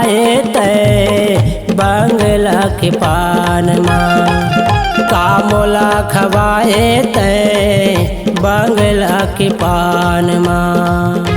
खवाए तय बंगला के पान माँ। का मोला खवाए तय बंगला के पान माँ।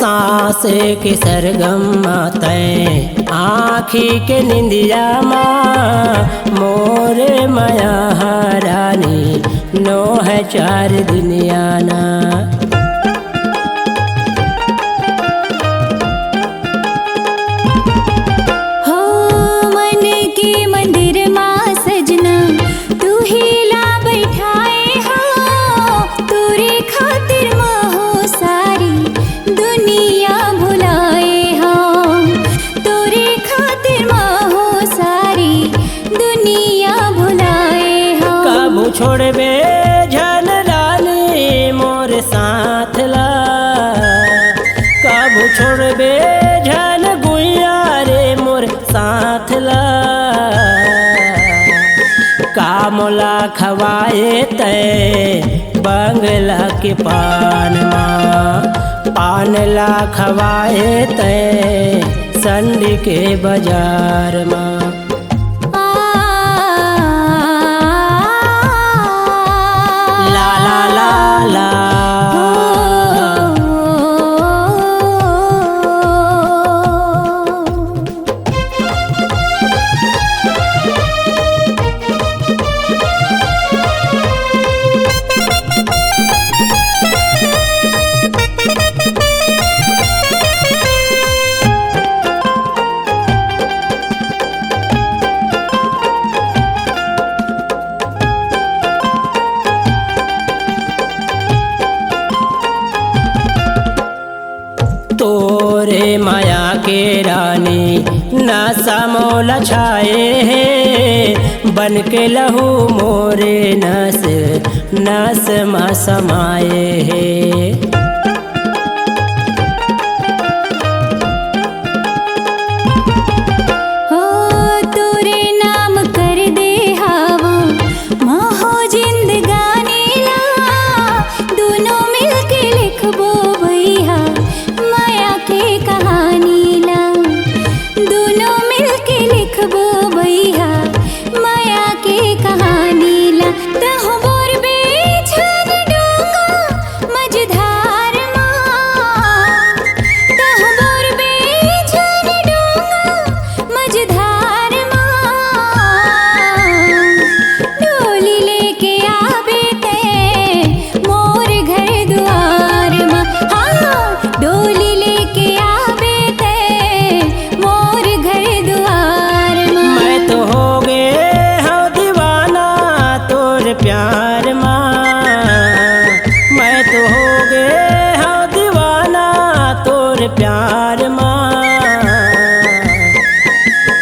सांसे के सरगम तय आँखी के निंदिया माँ। मोरे माया रानी नो है 4 दुनिया ना। हो मन के मंदिर माँ सजना तू ही ला बैठाए हो। तोरे खातिर हो सारी दुनिया भुलाए हो। तोरे खातिर हो सारी दुनिया भुलाए हो। कबू छोड़बे झन रानी मोर साथ ला। कबू छोड़बे झन गुइया रे मोर साथ ला। का मोला खवाए तय बंगला के पान माँ। पान ला खवाए तय संडी के बाजार माँ। तोरे माया के रानी नशा मोला छाए है। बन के लहू मोरे नस नस मा समाए है। प्यार माँ मैं तो हो गए हाँ दीवाना तोर प्यार माँ।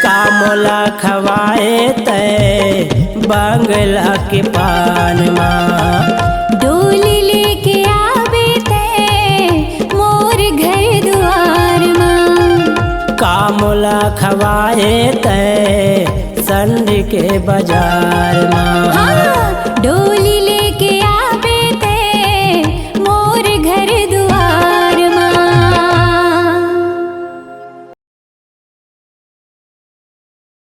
का मोला खवाए तय बंगला के पान माँ। डोली लेके आवे तय मोर घर द्वार माँ। का मोला खवाए तय संड के बाजार माँ। हाँ, डोली लेके